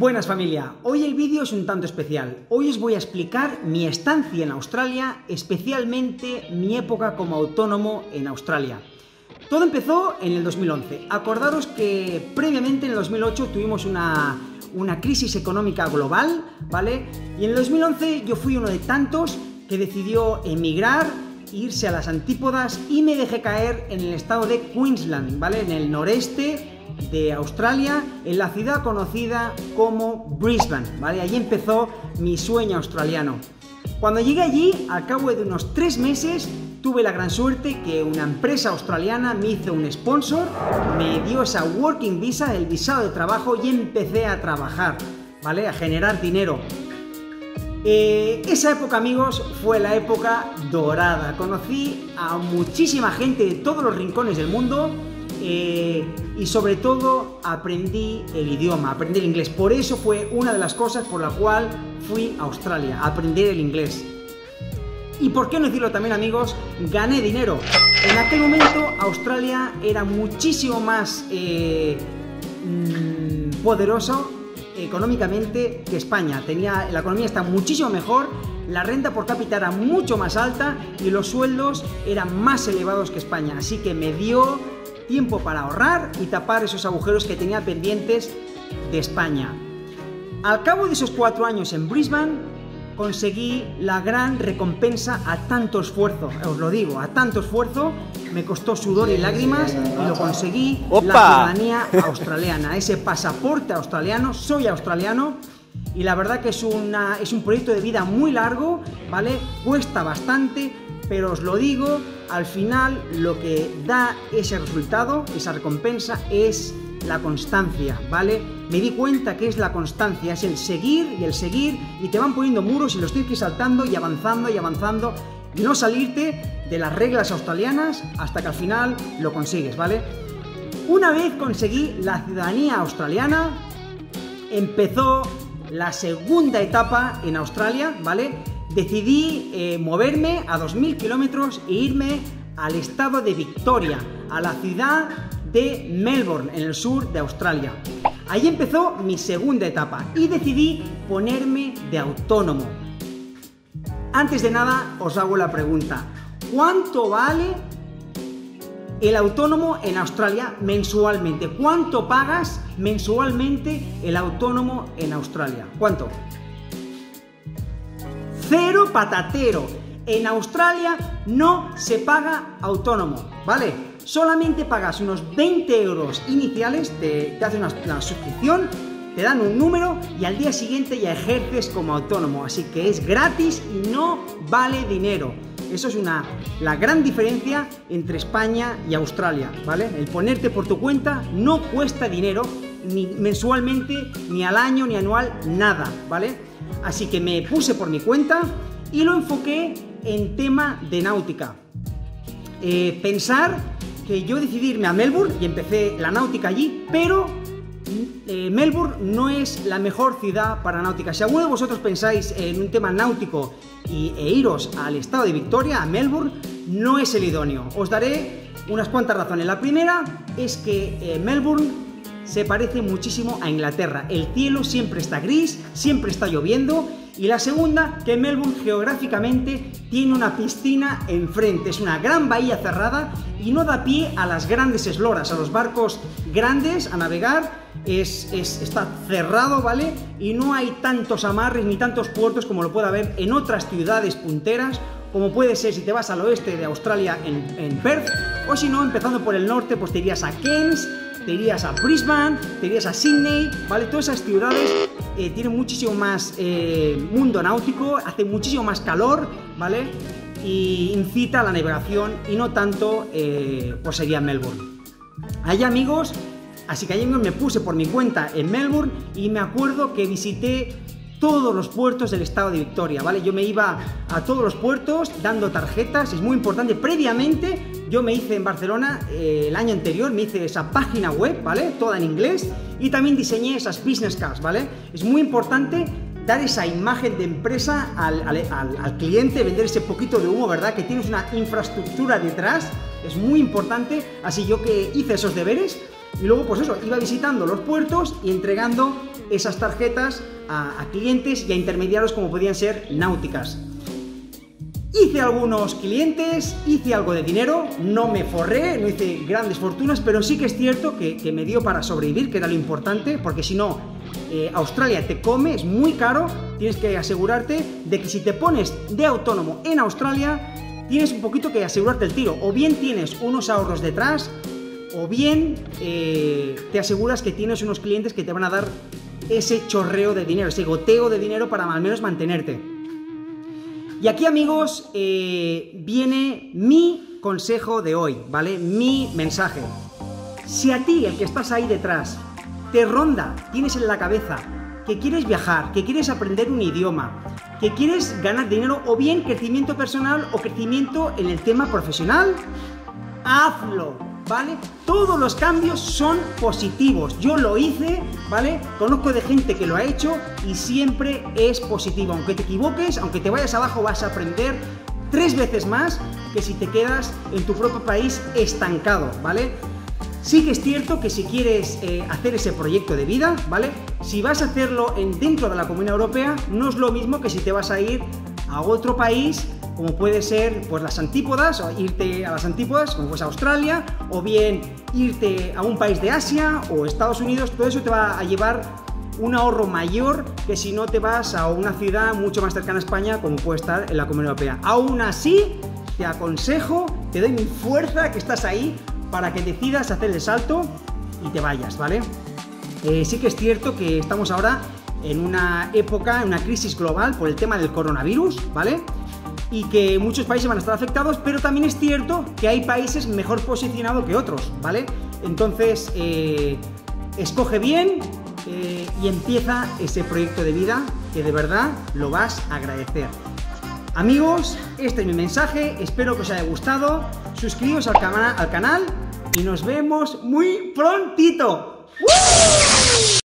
Buenas familia, hoy el vídeo es un tanto especial. Hoy os voy a explicar mi estancia en Australia, especialmente mi época como autónomo en Australia. Todo empezó en el 2011. Acordaros que previamente en el 2008 tuvimos una crisis económica global, ¿vale? Y en el 2011 yo fui uno de tantos que decidió emigrar, irse a las antípodas y me dejé caer en el estado de Queensland, ¿vale? En el noreste de Australia, en la ciudad conocida como Brisbane, ¿vale? Allí empezó mi sueño australiano. Cuando llegué allí, al cabo de unos 3 meses, tuve la gran suerte que una empresa australiana me hizo un sponsor, me dio esa working visa, el visado de trabajo, y empecé a trabajar, ¿vale? A generar dinero. Esa época, amigos, fue la época dorada. Conocí a muchísima gente de todos los rincones del mundo. Y sobre todo aprendí el idioma, aprendí el inglés. Por eso fue una de las cosas por la cual fui a Australia, a aprender el inglés. Y por qué no decirlo también, amigos, gané dinero. En aquel momento Australia era muchísimo más poderoso económicamente que España. La economía está muchísimo mejor, la renta por cápita era mucho más alta y los sueldos eran más elevados que España. Así que me dio tiempo para ahorrar y tapar esos agujeros que tenía pendientes de España. Al cabo de esos 4 años en Brisbane conseguí la gran recompensa a tanto esfuerzo, os lo digo, a tanto esfuerzo, me costó sudor y lágrimas y lo conseguí. ¡Opa! La ciudadanía australiana, ese pasaporte australiano, soy australiano. Y la verdad que es un proyecto de vida muy largo, ¿vale? Cuesta bastante, pero os lo digo, al final lo que da ese resultado, esa recompensa, es la constancia, ¿vale? Me di cuenta que es la constancia, es el seguir, y te van poniendo muros y los tienes que ir saltando y avanzando y no salirte de las reglas australianas hasta que al final lo consigues, ¿vale? Una vez conseguí la ciudadanía australiana, empezó la segunda etapa en Australia, ¿vale? Decidí moverme a 2000 kilómetros e irme al estado de Victoria, a la ciudad de Melbourne, en el sur de Australia. Ahí empezó mi segunda etapa y decidí ponerme de autónomo. Antes de nada, os hago la pregunta: ¿cuánto vale el autónomo en Australia mensualmente? ¿Cuánto pagas mensualmente el autónomo en Australia? ¿Cuánto? Cero patatero. En Australia no se paga autónomo, ¿vale? Solamente pagas unos 20 euros iniciales, te hacen una suscripción, te dan un número y al día siguiente ya ejerces como autónomo. Así que es gratis y no vale dinero. Eso es la gran diferencia entre España y Australia, ¿vale? El ponerte por tu cuenta no cuesta dinero, ni mensualmente, ni al año, ni anual, nada, ¿vale? Así que me puse por mi cuenta y lo enfoqué en tema de náutica. Pensar que yo decidí irme a Melbourne y empecé la náutica allí, pero Melbourne no es la mejor ciudad para náutica. Si alguno de vosotros pensáis en un tema náutico e iros al estado de Victoria, a Melbourne, no es el idóneo. Os daré unas cuantas razones. La primera es que Melbourne se parece muchísimo a Inglaterra. El cielo siempre está gris, siempre está lloviendo. Y la segunda, que Melbourne geográficamente tiene una piscina enfrente. Es una gran bahía cerrada y no da pie a las grandes esloras, a los barcos grandes a navegar. Está cerrado, ¿vale? Y no hay tantos amarres ni tantos puertos como lo puede haber en otras ciudades punteras, como puede ser si te vas al oeste de Australia en Perth, o si no, empezando por el norte, pues te irías a Cairns, te irías a Brisbane, te irías a Sydney, ¿vale? Todas esas ciudades tienen muchísimo más mundo náutico, hace muchísimo más calor, ¿vale? Y incita a la navegación y no tanto, pues sería Melbourne. Allá, amigos, así que ayer me puse por mi cuenta en Melbourne y me acuerdo que visité todos los puertos del estado de Victoria, ¿vale? Yo me iba a todos los puertos dando tarjetas, es muy importante. Previamente yo me hice en Barcelona, el año anterior, me hice esa página web, ¿vale? Toda en inglés, y también diseñé esas business cards, ¿vale? Es muy importante dar esa imagen de empresa al cliente, vender ese poquito de humo, ¿verdad? Que tienes una infraestructura detrás, es muy importante. Así yo que hice esos deberes y luego pues eso, iba visitando los puertos y entregando esas tarjetas a clientes y a intermediarios como podían ser náuticas. Hice algunos clientes, hice algo de dinero, no me forré, no hice grandes fortunas, pero sí que es cierto que me dio para sobrevivir, que era lo importante, porque si no, Australia te come, es muy caro, tienes que asegurarte de que si te pones de autónomo en Australia, tienes un poquito que asegurarte el tiro, o bien tienes unos ahorros detrás, o bien te aseguras que tienes unos clientes que te van a dar ese chorreo de dinero, ese goteo de dinero para al menos mantenerte. Y aquí, amigos, viene mi consejo de hoy, ¿vale? Mi mensaje. Si a ti, el que estás ahí detrás, te ronda, tienes en la cabeza que quieres viajar, que quieres aprender un idioma, que quieres ganar dinero o bien crecimiento personal o crecimiento en el tema profesional, hazlo, ¿vale? Todos los cambios son positivos. Yo lo hice, ¿vale? Conozco de gente que lo ha hecho y siempre es positivo. Aunque te equivoques, aunque te vayas abajo, vas a aprender 3 veces más que si te quedas en tu propio país estancado, ¿vale? Sí que es cierto que si quieres hacer ese proyecto de vida, ¿vale? Si vas a hacerlo dentro de la Comunidad Europea, no es lo mismo que si te vas a ir a otro país, como puede ser pues las antípodas, o irte a las antípodas, como pues Australia, o bien irte a un país de Asia o Estados Unidos. Todo eso te va a llevar un ahorro mayor que si no te vas a una ciudad mucho más cercana a España, como puede estar en la Comunidad Europea. Aún así, te aconsejo, te doy mi fuerza que estás ahí para que decidas hacer el salto y te vayas, ¿vale? Sí que es cierto que estamos ahora en una época, en una crisis global por el tema del coronavirus, ¿vale? Y que muchos países van a estar afectados, pero también es cierto que hay países mejor posicionados que otros, ¿vale? Entonces, escoge bien y empieza ese proyecto de vida que de verdad lo vas a agradecer. Amigos, este es mi mensaje, espero que os haya gustado, suscribíos al canal y nos vemos muy prontito. ¡Uh!